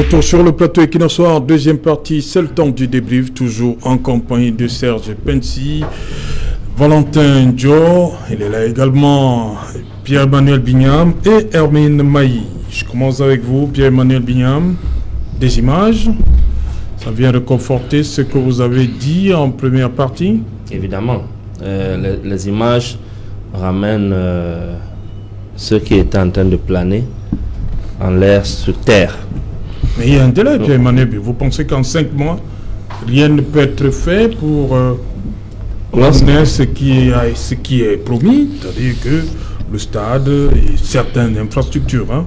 Retour sur le plateau Equinoxoir, deuxième partie, c'est le temps du débrief, toujours en compagnie de Serge Pensi, Valentin Joe, il est là également, Pierre-Emmanuel Bignam et Hermine Mailly. Je commence avec vous, Pierre-Emmanuel Bignam. Des images, ça vient reconforter ce que vous avez dit en première partie? Évidemment, les images ramènent ceux qui étaient en train de planer en l'air sur terre. Mais il y a un délai, Pierre-Emmanuel. Vous pensez qu'en 5 mois, rien ne peut être fait pour obtenir ce qui est promis, c'est-à-dire que le stade et certaines infrastructures,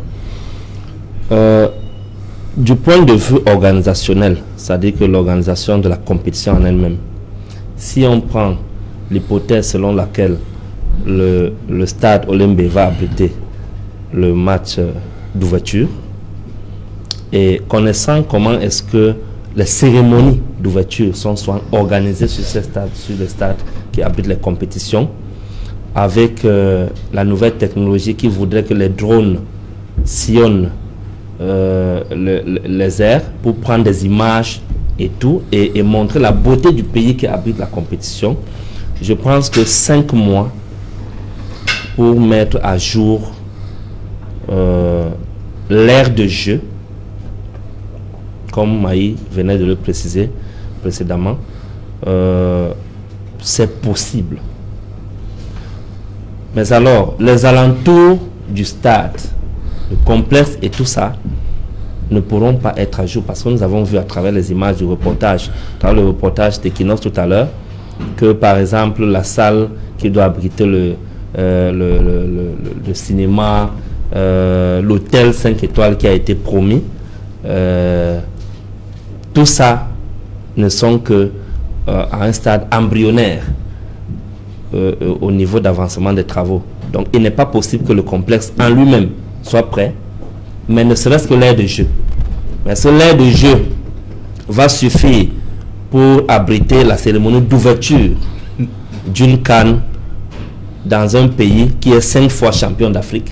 du point de vue organisationnel, c'est-à-dire que l'organisation de la compétition en elle-même, si on prend l'hypothèse selon laquelle le stade Olembe va abriter le match d'ouverture, et connaissant comment est-ce que les cérémonies d'ouverture sont souvent organisées sur le stade qui abrite les compétitions, avec la nouvelle technologie qui voudrait que les drones sillonnent les airs pour prendre des images et tout, et montrer la beauté du pays qui abrite la compétition. Je pense que 5 mois pour mettre à jour l'aire de jeu, comme Maï venait de le préciser précédemment, c'est possible. Mais alors, les alentours du stade, le complexe et tout ça, ne pourront pas être à jour, parce que nous avons vu à travers les images du reportage, à travers le reportage d'Equinox tout à l'heure, que par exemple la salle qui doit abriter le cinéma, l'hôtel 5 étoiles qui a été promis, tout ça ne sont que à un stade embryonnaire au niveau d'avancement des travaux. Donc il n'est pas possible que le complexe en lui-même soit prêt, mais ne serait-ce que l'aire de jeu. Mais ce l'aire de jeu va suffire pour abriter la cérémonie d'ouverture d'une CAN dans un pays qui est 5 fois champion d'Afrique.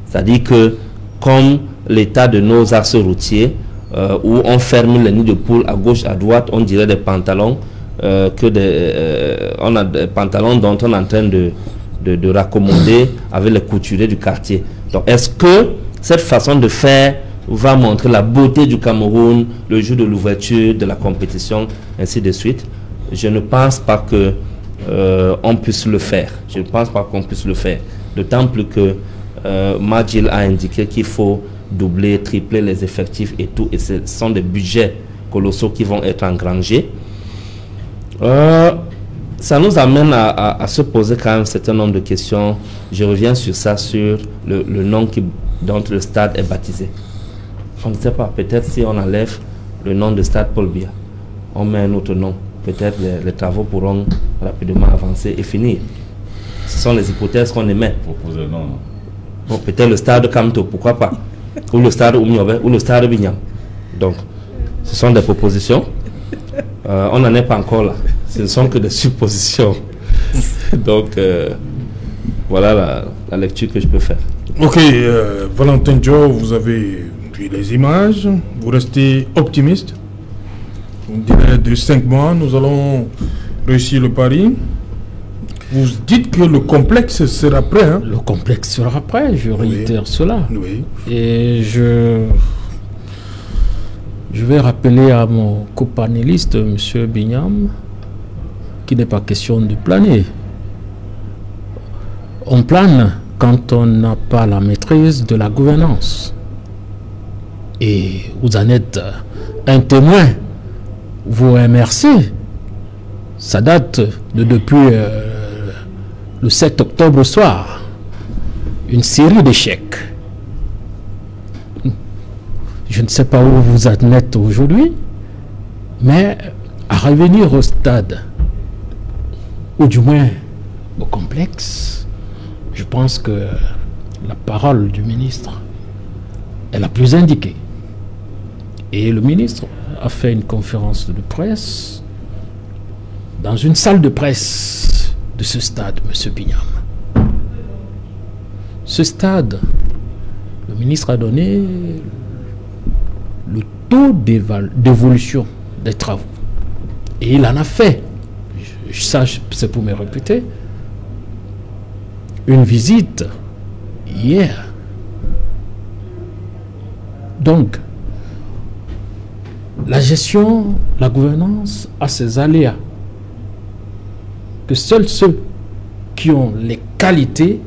C'est-à-dire que comme l'état de nos axes routiers, où on ferme les nids de poules à gauche, à droite, on dirait des pantalons, on a des pantalons dont on est en train de raccommoder avec les couturiers du quartier. Donc est-ce que cette façon de faire va montrer la beauté du Cameroun le jour de l'ouverture de la compétition, ainsi de suite? Je ne pense pas que on puisse le faire. Je ne pense pas qu'on puisse le faire. D'autant plus que Majil a indiqué qu'il faut doubler, tripler les effectifs et tout, et ce sont des budgets colossaux qui vont être engrangés. Ça nous amène à se poser quand même un certain nombre de questions. Je reviens sur ça, sur le nom dont le stade est baptisé. On ne sait pas, peut-être si on enlève le nom de stade Paul Biya, on met un autre nom, peut-être les travaux pourront rapidement avancer et finir. Ce sont les hypothèses qu'on émet. Proposer non. Bon, peut-être le stade Kamto, pourquoi pas, ou le stade Oumiobe, ou le stade Bignam. Donc, ce sont des propositions. On n'en est pas encore là. Ce ne sont que des suppositions. Donc, voilà la lecture que je peux faire. Ok, Valentin Joe, vous avez vu les images. Vous restez optimiste. Vous direz de 5 mois, nous allons réussir le pari. Vous dites que le complexe sera prêt. Hein? Le complexe sera prêt, je réitère cela. Oui. Et je vais rappeler à mon copanéliste, M. Bignam, qu'il n'est pas question de planer. On plane quand on n'a pas la maîtrise de la gouvernance. Et vous en êtes un témoin. Vous remerciez. Ça date de depuis le 7 octobre au soir. Une série d'échecs. Je ne sais pas où vous en êtes aujourd'hui, mais à revenir au stade, ou du moins au complexe, je pense que la parole du ministre est la plus indiquée. Et le ministre a fait une conférence de presse dans une salle de presse de ce stade, M. Bignam. Ce stade, le ministre a donné le taux d'évolution des travaux. Et il en a fait, ça c'est pour me répéter, une visite hier. Donc, la gestion, la gouvernance a ses aléas que seuls ceux qui ont les qualités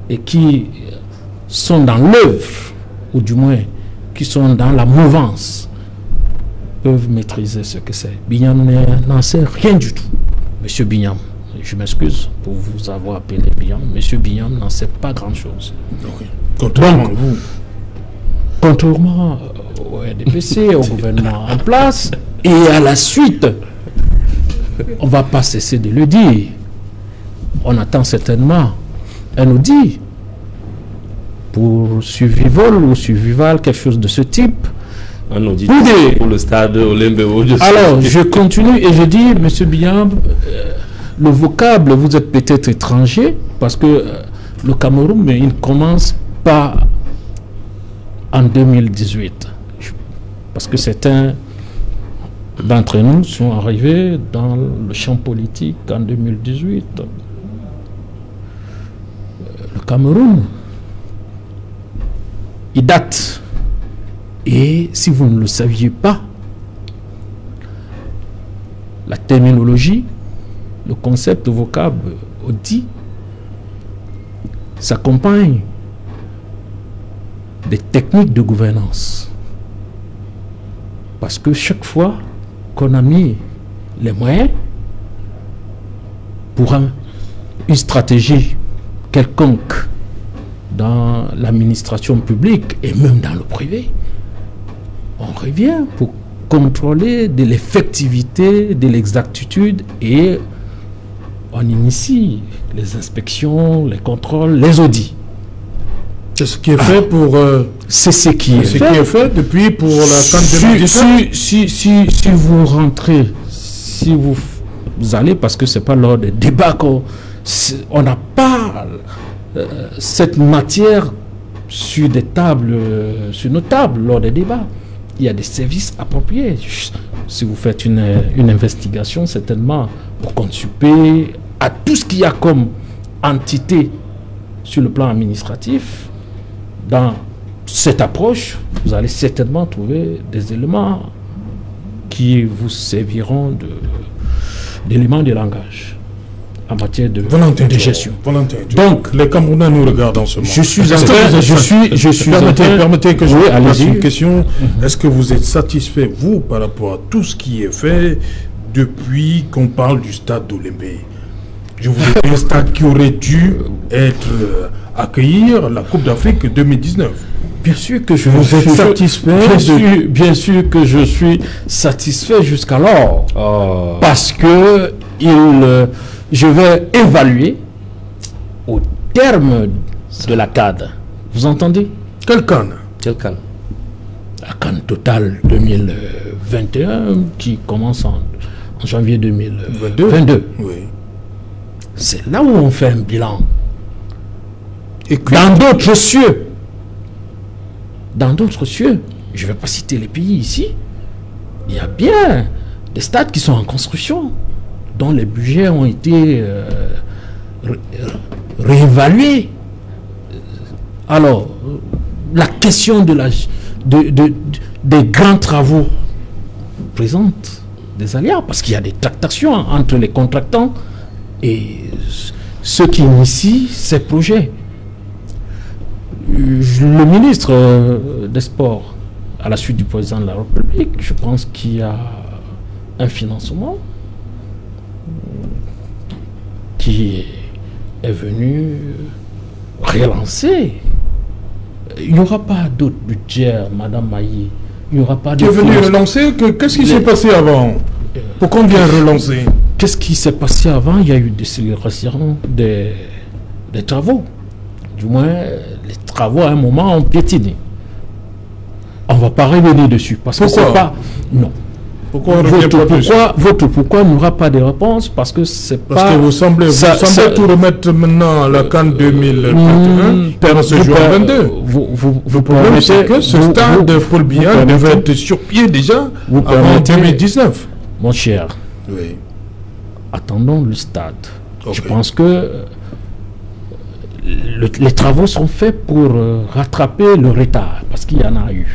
et qui sont dans l'œuvre, ou du moins qui sont dans la mouvance, peuvent maîtriser ce que c'est. Bignam n'en sait rien du tout. Monsieur Bignam, je m'excuse pour vous avoir appelé Bignam, Monsieur Bignam n'en sait pas grand-chose. Contrairement à vous. Contrairement au RDPC, au gouvernement en place, et à la suite, on ne va pas cesser de le dire. On attend certainement un audit pour survival ou survival, quelque chose de ce type. Un audit pour le stade Olympique. Alors, je continue et je dis, Monsieur Bignam, le vocable, vous êtes peut-être étranger, parce que le Cameroun, mais il ne commence pas en 2018. Parce que certains d'entre nous sont arrivés dans le champ politique en 2018. Le Cameroun, il date. Et si vous ne le saviez pas, la terminologie, le concept vocable audit s'accompagne des techniques de gouvernance. Parce que chaque fois qu'on a mis les moyens pour une stratégie quelconque dans l'administration publique et même dans le privé, on revient pour contrôler de l'effectivité, de l'exactitude, et on initie les inspections, les contrôles, les audits. C'est ce qui est fait pour... c'est ce qui est fait depuis pour la campagne. Si vous rentrez, si vous allez, parce que c'est pas lors des débats qu'on n'a pas cette matière sur des tables, sur nos tables lors des débats. Il y a des services appropriés. Si vous faites une investigation, certainement pour consulter à tout ce qu'il y a comme entité sur le plan administratif, dans cette approche, vous allez certainement trouver des éléments qui vous serviront d'éléments de langage en matière de gestion. Donc, les Camerounais nous regardent en ce moment. Permettez que je vous pose une question. Est-ce que vous êtes satisfait, vous, par rapport à tout ce qui est fait depuis qu'on parle du stade d'Olympique? Je vous ai dit un stade qui aurait dû accueillir la Coupe d'Afrique 2019. Bien sûr que je vous êtes satisfait. Bien sûr que je suis satisfait jusqu'alors. Parce que je vais évaluer au terme de la CAD. Vous entendez? Quelle CAN? La CAN totale 2021 qui commence en janvier 2022. Oui. C'est là où on fait un bilan. Et dans d'autres cieux, je ne vais pas citer les pays ici, il y a bien des stades qui sont en construction, dont les budgets ont été réévalués. Alors, la question des grands travaux présente des aléas, parce qu'il y a des tractations entre les contractants et ceux qui initient ces projets. Le ministre des Sports, à la suite du président de la République, je pense qu'il y a un financement qui est venu relancer. Il n'y aura pas d'autre budget, Madame Mailly. Il n'y aura pas de... Qui est venu relancer? Qu'est-ce qui s'est passé avant? Pour combien relancer? Qu'est-ce qui s'est passé avant? Il y a eu des accélérations des travaux. Du moins, les travaux à un moment ont piétiné. On ne va pas revenir dessus. Parce que c'est pas... Non. Pourquoi on revient pas dessus? Votre pourquoi n'aura pas de réponse? Parce que c'est pas... Parce que vous semblez tout remettre maintenant à la CAN 2021 pendant ce jour 22. Le problème, c'est que ce stade de Paul Biya devait être sur pied déjà avant 2019. Mon cher, oui. Attendons le stade. Okay. Je pense que les travaux sont faits pour rattraper le retard, parce qu'il y en a eu.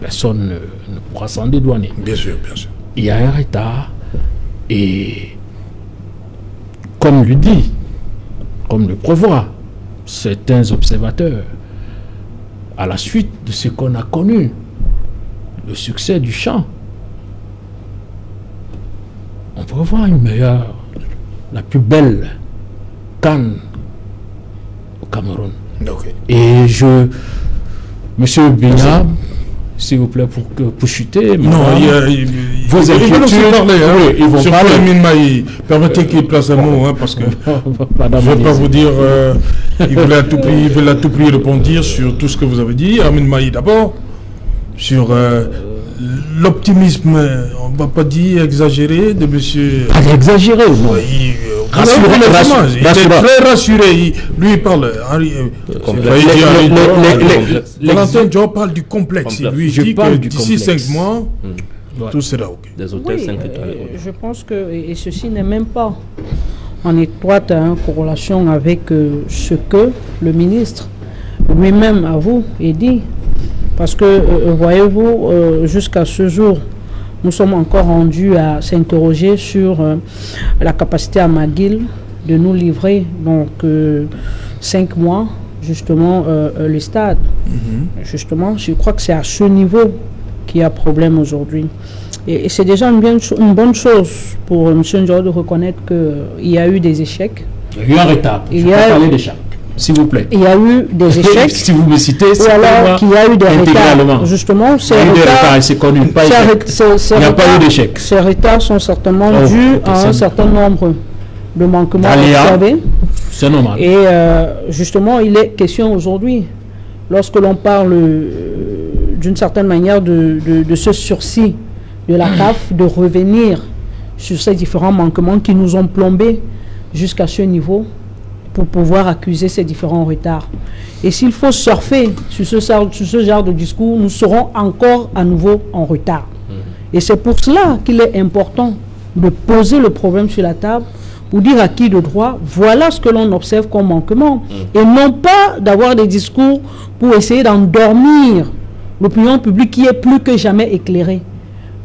Personne ne pourra s'en dédouaner. Bien sûr, bien sûr. Il y a un retard et, comme le dit, comme le prévoient certains observateurs, à la suite de ce qu'on a connu, le succès du chant, on prévoit une meilleure, la plus belle CAN au Cameroun. Okay. Et Monsieur Biya, s'il vous plaît, pour chuter. Non, vos inquiétudes, ils vont parler. Amin Maï, permettez qu'il place un mot, parce que je ne vais pas vous dire, il veut à tout prix répondre sur tout ce que vous avez dit. Amin Maï d'abord, sur l'optimisme, on ne va pas dire exagéré de monsieur... Exagéré, non. Il est très rassuré. Lui, il parle. Valentin Dior parle du complexe. Lui, il dit que d'ici 5 mois, tout sera OK. Des hôtels 5 étoiles. Je pense que et ceci n'est même pas en étroite corrélation avec ce que le ministre lui-même avoue et dit. Parce que, voyez-vous, jusqu'à ce jour, nous sommes encore rendus à s'interroger sur la capacité à McGill de nous livrer, donc 5 mois, justement, le stade. Justement, je crois que c'est à ce niveau qu'il y a problème aujourd'hui. Et c'est déjà une bonne chose pour M. Ndiaye de reconnaître qu'il y a eu des échecs. Il y a eu un retard. Je peux parler d'échecs, s'il vous plaît. Il y a eu des échecs. Si vous me citez, c'est alors qu'il y a eu des retards. Justement, il y a eu des retards, c'est connu. Il n'y a pas eu d'échec. Ces retards sont certainement dus à un certain nombre de manquements observés. C'est normal. Et justement, il est question aujourd'hui, lorsque l'on parle d'une certaine manière de ce sursis de la CAF, de revenir sur ces différents manquements qui nous ont plombés jusqu'à ce niveau pour pouvoir accuser ces différents retards. Et s'il faut surfer sur ce genre de discours, nous serons encore à nouveau en retard. Et c'est pour cela qu'il est important de poser le problème sur la table pour dire à qui de droit, voilà ce que l'on observe comme manquement. Et non pas d'avoir des discours pour essayer d'endormir l'opinion publique qui est plus que jamais éclairée.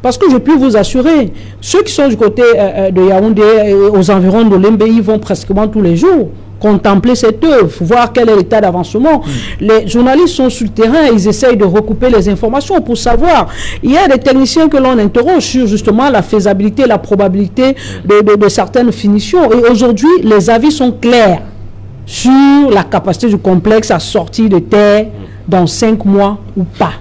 Parce que je peux vous assurer, ceux qui sont du côté de Yaoundé, aux environs de l'Embe, ils vont pratiquement tous les jours contempler cette œuvre, voir quel est l'état d'avancement. Les journalistes sont sur le terrain, ils essayent de recouper les informations pour savoir. Il y a des techniciens que l'on interroge sur justement la faisabilité, la probabilité de certaines finitions. Et aujourd'hui, les avis sont clairs sur la capacité du complexe à sortir de terre dans 5 mois ou pas.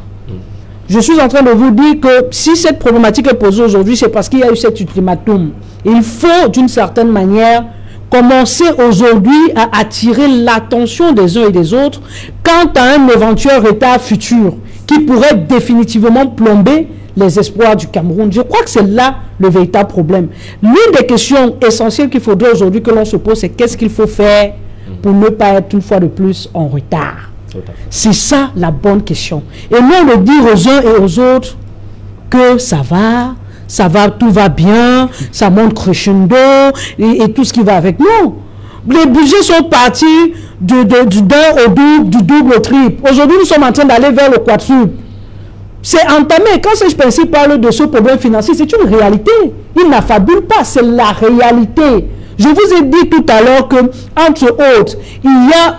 Je suis en train de vous dire que si cette problématique est posée aujourd'hui, c'est parce qu'il y a eu cet ultimatum. Il faut, d'une certaine manière, commencer aujourd'hui à attirer l'attention des uns et des autres quant à un éventuel retard futur qui pourrait définitivement plomber les espoirs du Cameroun. Je crois que c'est là le véritable problème. L'une des questions essentielles qu'il faudrait aujourd'hui que l'on se pose, c'est qu'est-ce qu'il faut faire pour ne pas être une fois de plus en retard. C'est ça la bonne question. Et non de dire aux uns et aux autres que ça va, tout va bien, ça monte crescendo et tout ce qui va avec. Non, les budgets sont partis du d'un au double, du double au triple. Aujourd'hui, nous sommes en train d'aller vers le quadruple. C'est entamé. Quand je pense parle de ce problème financier, c'est une réalité. Il n'affabule pas, c'est la réalité. Je vous ai dit tout à l'heure que, entre autres, il y a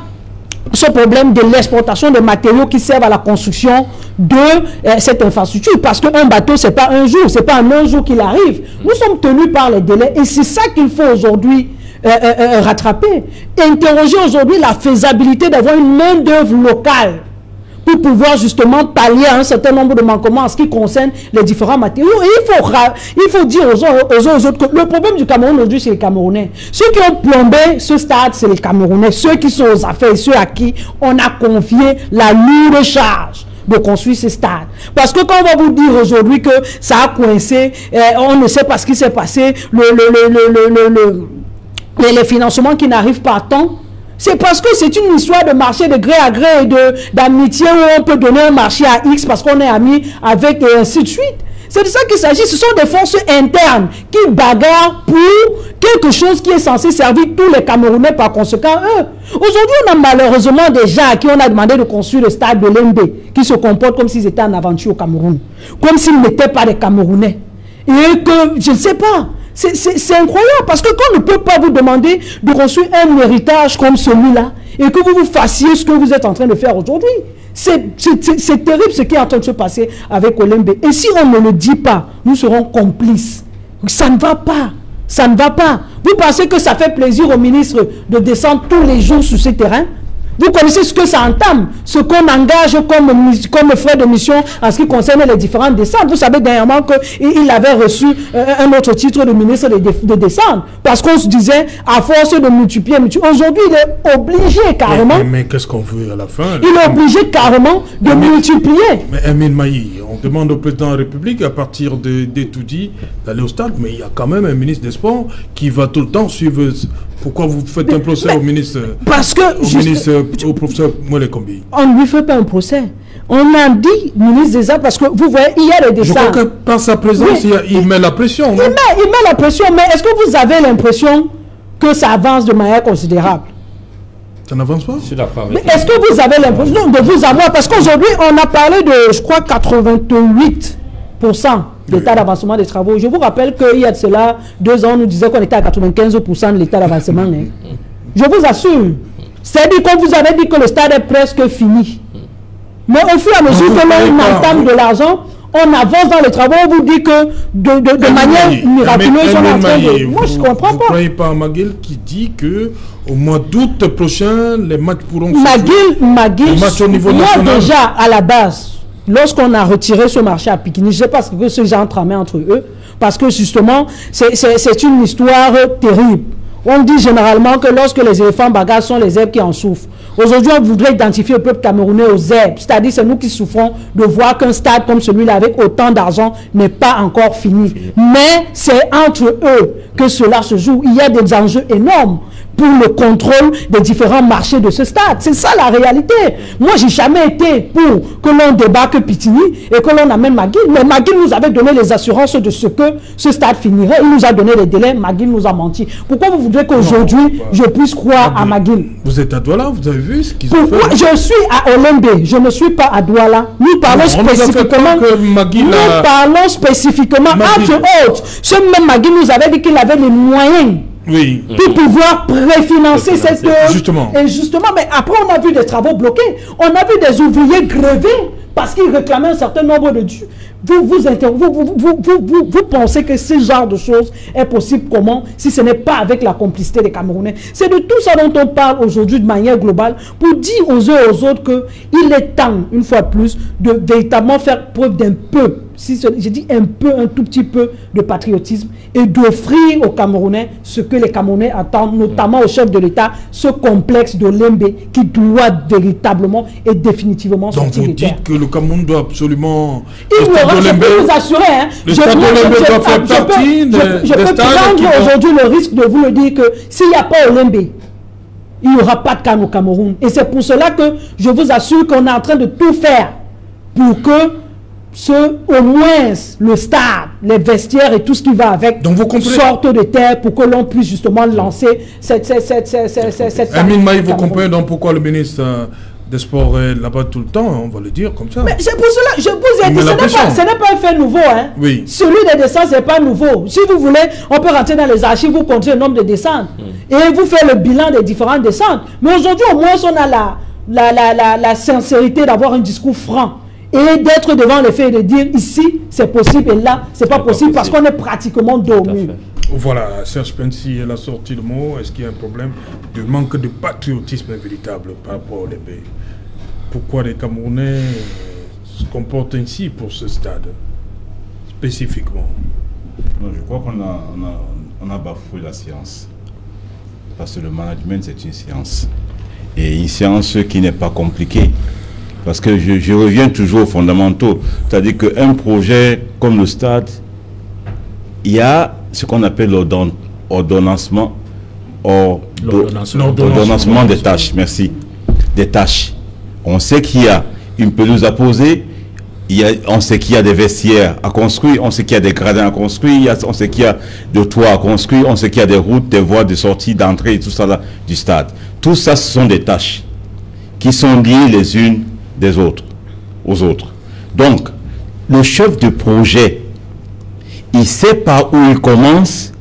ce problème de l'exportation de matériaux qui servent à la construction de cette infrastructure. Parce qu'un bateau, ce n'est pas un jour, ce n'est pas en un jour qu'il arrive. Nous sommes tenus par les délais et c'est ça qu'il faut aujourd'hui rattraper. Interroger aujourd'hui la faisabilité d'avoir une main-d'œuvre locale pour pouvoir justement pallier à un certain nombre de manquements en ce qui concerne les différents matériaux. Et il faut dire aux uns et aux autres que le problème du Cameroun aujourd'hui, c'est les Camerounais. Ceux qui ont plombé ce stade, c'est les Camerounais. Ceux qui sont aux affaires, ceux à qui on a confié la lourde charge de construire ce stade. Parce que quand on va vous dire aujourd'hui que ça a coincé, on ne sait pas ce qui s'est passé, les financements qui n'arrivent pas à temps, c'est parce que c'est une histoire de marché de gré à gré et d'amitié où on peut donner un marché à X parce qu'on est amis avec et ainsi de suite. C'est de ça qu'il s'agit. Ce sont des forces internes qui bagarrent pour quelque chose qui est censé servir tous les Camerounais par conséquent eux. Aujourd'hui, on a malheureusement des gens à qui on a demandé de construire le stade de l'MB qui se comportent comme s'ils étaient en aventure au Cameroun. Comme s'ils n'étaient pas des Camerounais. Et que, je ne sais pas, c'est incroyable parce que quand on ne peut pas vous demander de construire un héritage comme celui-là et que vous fassiez ce que vous êtes en train de faire aujourd'hui, c'est terrible ce qui est en train de se passer avec Olembe. Et si on ne le dit pas, nous serons complices. Ça ne va pas. Ça ne va pas. Vous pensez que ça fait plaisir au ministre de descendre tous les jours sur ce terrain? Vous connaissez ce que ça entame, ce qu'on engage comme frais de mission en ce qui concerne les différentes descentes. Vous savez dernièrement qu'il avait reçu un autre titre de ministre de descente. Parce qu'on se disait, à force de multiplier, aujourd'hui il est obligé carrément. Mais qu'est-ce qu'on veut à la fin? Il est obligé carrément de multiplier. Mais Amin Maï, on demande au président de la République à partir d'Etoudi d'aller au stade, mais il y a quand même un ministre des Sports qui va tout le temps suivre. Pourquoi vous faites un procès au ministre? Parce que au professeur Moulé Kombi. On ne lui fait pas un procès. On a dit ministre des Arts parce que vous voyez, il y a les dessins. Je crois que par sa présence, oui, il met la pression. Il met la pression, mais est-ce que vous avez l'impression que ça avance de manière considérable? Ça n'avance pas? Mais est-ce que vous avez l'impression de vous avoir? Parce qu'aujourd'hui, on a parlé de, je crois, 88% l'état d'avancement des travaux. Je vous rappelle qu'il y a de cela 2 ans, on nous disait qu'on était à 95% de l'état d'avancement. Hein. Je vous assure. C'est-à-dire qu'on vous avait dit que le stade est presque fini. Mais au fur et à mesure que l'on entame de l'argent, on avance dans les travaux, on vous dit que de manière miraculeuse, on est en train de... Moi, je ne comprends pas. Vous ne croyez pas à Maguil qui dit que au mois d'août prochain, les matchs pourront se jouer. Maguil, au niveau national. Moi déjà, à la base, lorsqu'on a retiré ce marché à Pikini, je ne sais pas ce que ce genre tramait entre eux, parce que justement, c'est une histoire terrible. On dit généralement que lorsque les éléphants bagarrent, sont les zèbres qui en souffrent. Aujourd'hui, on voudrait identifier le peuple camerounais aux zèbres. C'est-à-dire, c'est nous qui souffrons de voir qu'un stade comme celui-là, avec autant d'argent, n'est pas encore fini. Mais c'est entre eux que cela se joue. Il y a des enjeux énormes pour le contrôle des différents marchés de ce stade. C'est ça la réalité. Moi, j'ai jamais été pour que l'on débarque Pitini et que l'on amène Maguil. Mais Maguil nous avait donné les assurances de ce que ce stade finirait. Il nous a donné les délais. Maguil nous a menti. Pourquoi vous voudrez qu'aujourd'hui, je puisse croire à Maguil? Vous êtes à Douala, vous avez vu ce qu'ils ont fait? Je suis à Olembe. Je ne suis pas à Douala. Nous parlons spécifiquement. Parlons spécifiquement. Entre autres, ce même Maguil nous avait dit qu'il avait les moyens. Oui. Pour pouvoir préfinancer cette œuvre. Justement. Et justement, mais après on a vu des travaux bloqués. On a vu des ouvriers gréver parce qu'ils réclamaient un certain nombre de dûs. Vous pensez que ce genre de choses est possible comment si ce n'est pas avec la complicité des Camerounais? C'est de tout ça dont on parle aujourd'hui de manière globale pour dire aux uns et aux autres qu'il est temps, une fois de plus, de véritablement faire preuve d'un peu, si je dis un peu, un tout petit peu de patriotisme et d'offrir aux Camerounais ce que les Camerounais attendent, notamment au chef de l'État, ce complexe de l'Embe qui doit véritablement et définitivement sortir. Donc vous dites que le Cameroun doit absolument... Je peux vous assurer, hein, je peux prendre aujourd'hui le risque de vous le dire que s'il n'y a pas Olembe, il n'y aura pas de CAN au Cameroun. Et c'est pour cela que je vous assure qu'on est en train de tout faire pour que au moins le stade, les vestiaires et tout ce qui va avec sortent de terre pour que l'on puisse justement lancer cette Amin Maï, vous comprenez donc pourquoi le ministre des Sports est là-bas tout le temps, on va le dire comme ça. Mais c'est pour cela, je vous ai dit, ce n'est pas un fait nouveau. Hein. Oui. Celui des descentes, ce n'est pas nouveau. Si vous voulez, on peut rentrer dans les archives, vous comptez le nombre de descentes et vous faites le bilan des différentes descentes. Mais aujourd'hui, au moins, on a la sincérité d'avoir un discours franc et d'être devant les faits et de dire ici, c'est possible et là, c'est pas possible parce qu'on est pratiquement dormi. Voilà, Serge Pensi, elle a sorti le mot. Est-ce qu'il y a un problème de manque de patriotisme véritable par rapport au LB? Pourquoi les Camerounais se comportent ainsi pour ce stade, spécifiquement? Non, je crois qu'on a bafoué la science. Parce que le management, c'est une science. Et une science qui n'est pas compliquée. Parce que je reviens toujours aux fondamentaux. C'est-à-dire qu'un projet comme le stade, il y a ce qu'on appelle l'ordonnancement des tâches. Merci. Des tâches. On sait qu'il y a une pelouse à poser, on sait qu'il y a des vestiaires à construire, on sait qu'il y a des gradins à construire, on sait qu'il y a des toits à construire, on sait qu'il y a des routes, des voies de sortie, d'entrée et tout ça là du stade. Tout ça, ce sont des tâches qui sont liées les unes aux autres. Donc, le chef de projet, il sait par où il commence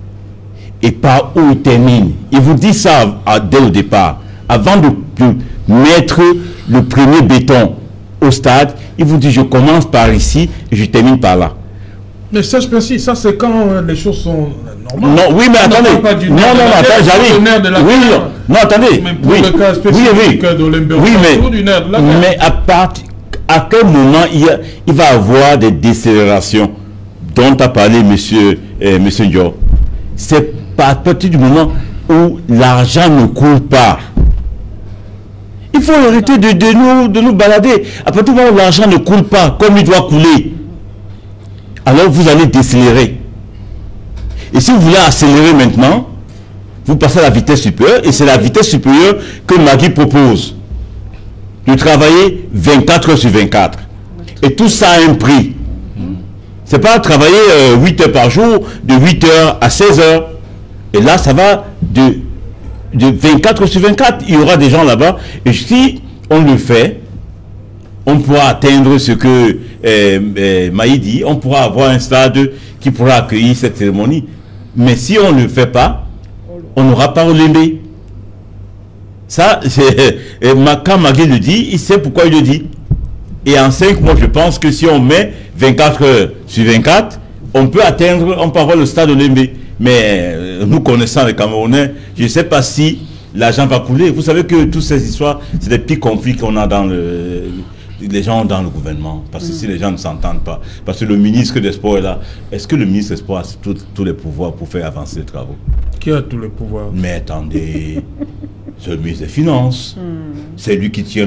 et par où il termine. Il vous dit ça dès le départ. Avant de mettre le premier béton au stade, il vous dit je commence par ici et je termine par là. Mais ça, ça c'est quand les choses sont normales. Non, oui, mais attendez. Attends, j'arrive. Oui, non, attendez. Mais pour le cas spécifique de l'Olympia, du nerf de la mer. Mais à quel moment il va y avoir des décélérations dont a parlé monsieur Dior? C'est à partir du moment où l'argent ne coule pas. Il faut arrêter de nous balader. À partir du moment où l'argent ne coule pas comme il doit couler, alors vous allez décélérer. Et si vous voulez accélérer maintenant, vous passez à la vitesse supérieure, et c'est la vitesse supérieure que Magui propose. De travailler 24 heures sur 24. Et tout ça a un prix. C'est pas travailler 8 heures par jour, de 8 heures à 16 heures. Et là, ça va de 24 heures sur 24. Il y aura des gens là-bas. Et si on le fait, on pourra atteindre ce que Maï dit. On pourra avoir un stade qui pourra accueillir cette cérémonie. Mais si on ne le fait pas, on n'aura pas Olembe. Ça, quand Magui le dit, il sait pourquoi il le dit. Et en 5 mois, je pense que si on met 24 heures sur 24, on peut avoir le stade Olembe. Mais nous connaissant les Camerounais, je ne sais pas si l'argent va couler. Vous savez que toutes ces histoires, c'est des petits conflits qu'on a dans les gens dans le gouvernement. Parce que si les gens ne s'entendent pas, parce que le ministre des Sports est là, est-ce que le ministre des Sports a tous les pouvoirs pour faire avancer les travaux? Qui a tous les pouvoirs? Mais attendez, c'est le ministre des Finances. C'est lui qui tient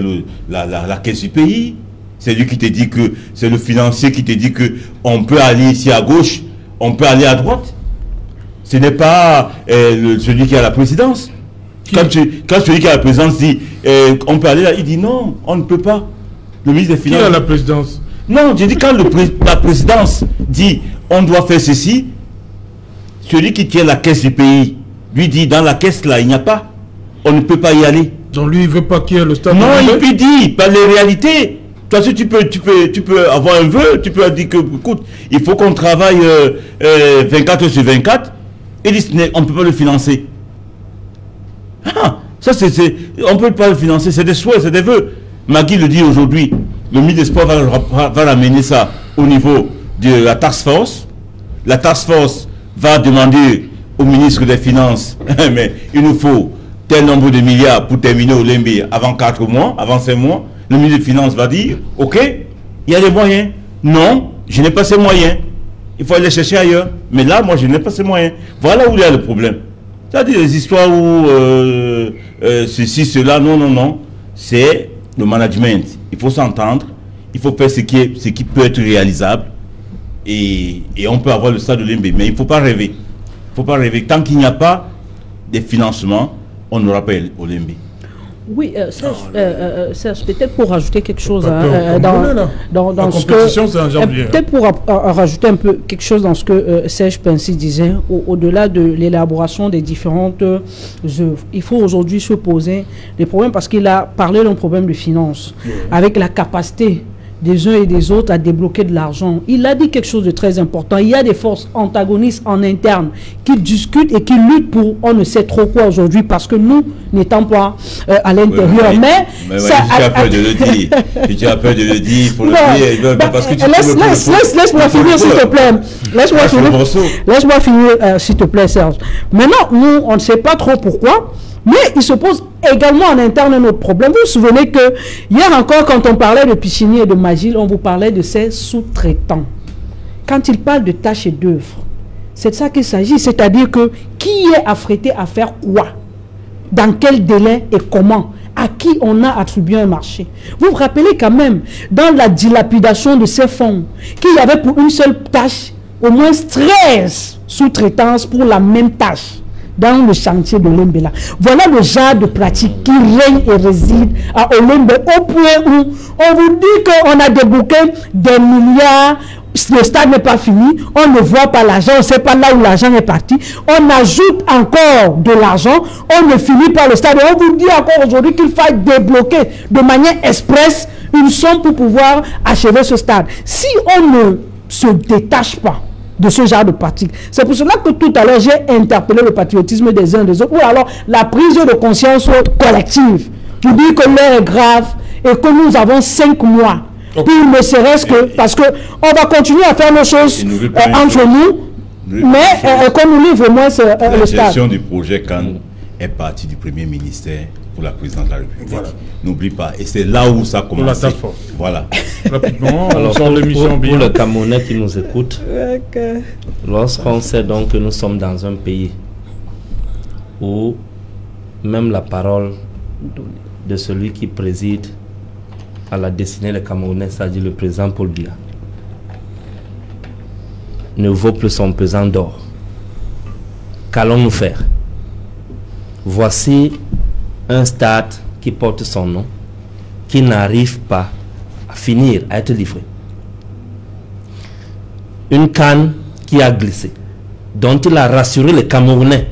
la caisse du pays. C'est lui qui te dit que, c'est le financier qui te dit que on peut aller ici à gauche, on peut aller à droite. Ce n'est pas celui qui a la présidence. Quand celui qui a la présidence dit on peut aller là, il dit non, on ne peut pas. Le ministre des Finances. Qui a la présidence? Non, j'ai dit quand la présidence dit on doit faire ceci, celui qui tient la caisse du pays lui dit dans la caisse là, il n'y a pas. On ne peut pas y aller. Donc lui, il ne veut pas qu'il y ait le stade. Non, il lui dit, par les réalités. Toi, si tu peux avoir un vœu, tu peux dire que, écoute, il faut qu'on travaille 24 heures sur 24. Et dit, on ne peut pas le financer. Ah, ça on ne peut pas le financer, c'est des souhaits, c'est des vœux. Magui le dit aujourd'hui, le ministre des Sports va ramener ça au niveau de la task force. La task force va demander au ministre des Finances, mais il nous faut tel nombre de milliards pour terminer Olembe avant 4 mois, avant 5 mois. Le ministre des Finances va dire, ok, il y a des moyens. Non, je n'ai pas ces moyens. Il faut aller chercher ailleurs. Mais là, moi, je n'ai pas ces moyens. Voilà où il y a le problème. C'est-à-dire les histoires où ceci, cela, non. C'est le management. Il faut s'entendre. Il faut faire ce qui peut être réalisable. Et on peut avoir le stade de Olembe. Mais il ne faut pas rêver. Il ne faut pas rêver. Tant qu'il n'y a pas de financement, on n'aura pas Olembe. Oui, Serge, peut-être pour rajouter quelque chose dans ce que... Peut-être pour rajouter un peu quelque chose dans ce que Serge Pensy disait, au-delà de l'élaboration des différentes œuvres, il faut aujourd'hui se poser des problèmes parce qu'il a parlé d'un problème de finances, avec la capacité des uns et des autres à débloquer de l'argent. Il a dit quelque chose de très important. Il y a des forces antagonistes en interne qui discutent et qui luttent pour on ne sait trop quoi aujourd'hui parce que nous n'étant pas à l'intérieur. Mais ça, tu as peur de le dire. Tu as peur de le dire. Pour le dire parce que laisse-moi finir s'il te plaît. Laisse-moi finir s'il te plaît, Serge. Maintenant, nous, on ne sait pas trop pourquoi. Mais il se pose également en interne un autre problème. Vous vous souvenez que hier encore, quand on parlait de Pichini et de Magil, on vous parlait de ces sous-traitants. Quand il parle de tâches et d'œuvres, c'est de ça qu'il s'agit. C'est-à-dire que qui est affrété à faire quoi? Dans quel délai et comment? à qui on a attribué un marché. Vous vous rappelez quand même, dans la dilapidation de ces fonds, qu'il y avait pour une seule tâche, au moins 13 sous-traitances pour la même tâche dans le chantier de Olymbe. Voilà le genre de pratique qui règne et réside à Olymbe, au point où on vous dit qu'on a débouqué des milliards, le stade n'est pas fini, on ne voit pas l'argent, on ne sait pas là où l'argent est parti, on ajoute encore de l'argent, on ne finit pas le stade, et on vous dit encore aujourd'hui qu'il faut débloquer de manière express une somme pour pouvoir achever ce stade. Si on ne se détache pas de ce genre de pratique, c'est pour cela que tout à l'heure j'ai interpellé le patriotisme des uns et des autres, ou alors la prise de conscience collective, pour dire que l'heure est grave et que nous avons 5 mois. Puis ne serait-ce que parce que on va continuer à faire nos choses entre nous, mais qu'on nous livre au moins le stade. La gestion du projet Cannes est partie du Premier ministère pour la présidence de la République. Voilà. N'oublie pas, et c'est là où ça commence. Voilà. Rapidement, alors pour le Camerounais qui nous écoute, lorsqu'on sait donc que nous sommes dans un pays où même la parole de celui qui préside à la destinée des Camerounais, c'est-à-dire le président Paul Biya, ne vaut plus son pesant d'or. Qu'allons-nous faire? Voici un stade qui porte son nom, qui n'arrive pas à finir, à être livré. Une canne qui a glissé, dont il a rassuré les Camerounais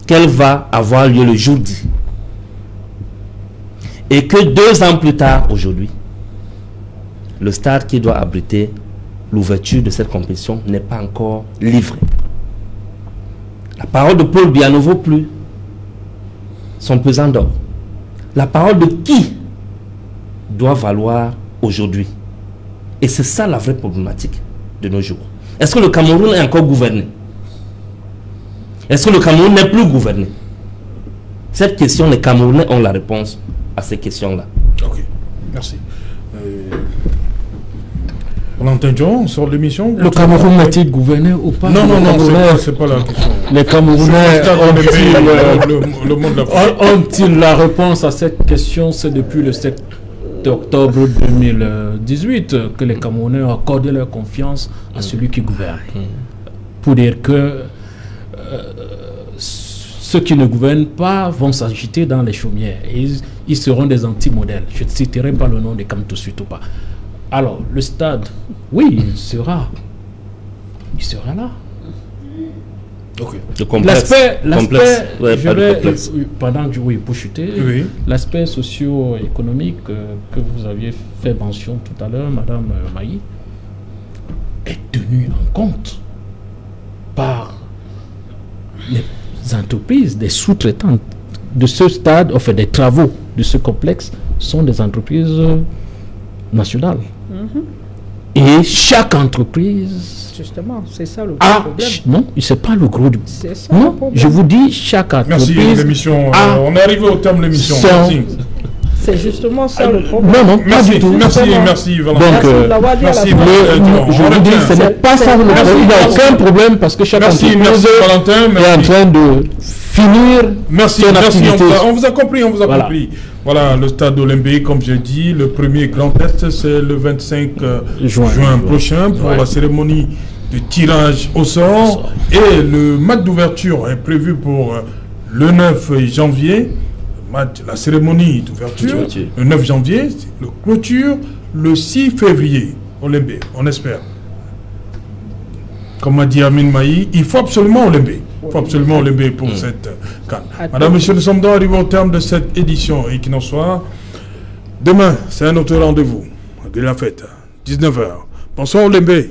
qu'elle va avoir lieu le jour dit. Et que 2 ans plus tard, aujourd'hui, le stade qui doit abriter l'ouverture de cette compétition n'est pas encore livré. La parole de Paul Biya ne vaut plus son pesant d'or. La parole de qui doit valoir aujourd'hui? Et c'est ça la vraie problématique de nos jours. Est-ce que le Cameroun est encore gouverné? Est-ce que le Cameroun n'est plus gouverné? Cette question, les Camerounais ont la réponse à ces questions-là. Ok, merci. Valentin John, sur l'émission. Le Cameroun est-il gouverné ou pas? Non, c'est pas la question. Les Camerounais ont-ils la réponse à cette question? C'est depuis le 7 octobre 2018 que les Camerounais ont accordé leur confiance à celui qui gouverne. Pour dire que ceux qui ne gouvernent pas vont s'agiter dans les chaumières et ils seront des anti-modèles. Je ne citerai pas le nom de Kamto Sutopa. Alors, le stade, oui, il sera là. Ok. L'aspect, pendant que pour chuter, l'aspect socio-économique que vous aviez fait mention tout à l'heure, Madame Maï, est tenu en compte par les entreprises, des sous-traitants de ce stade, enfin des travaux de ce complexe, sont des entreprises nationales. Et chaque entreprise... Justement, c'est ça le gros problème. Non, c'est pas le gros... Non, je vous dis, chaque entreprise... Merci, l'émission. On est arrivé au terme de l'émission. C'est justement ça le problème. Non, pas du tout. Merci, Valentin. Donc, je vous dis, ce n'est pas ça le problème. Il n'y a aucun problème parce que chaque entreprise est en train de finir son activité. On vous a compris, Voilà, le stade olympique, comme j'ai dit, le premier grand test, c'est le 25 juin prochain pour la cérémonie de tirage au sort. Et le match d'ouverture est prévu pour le 9 janvier. La cérémonie d'ouverture, le 9 janvier, le clôture le 6 février. Olympique, on espère. Comme a dit Amin Maï, il faut absolument Olympique. Il faut absolument lever pour cette canne. Madame, monsieur, nous sommes donc arrivés au terme de cette édition et qu'il en soit. Demain, c'est un autre rendez-vous de la fête, 19h. Bonsoir Olymbe.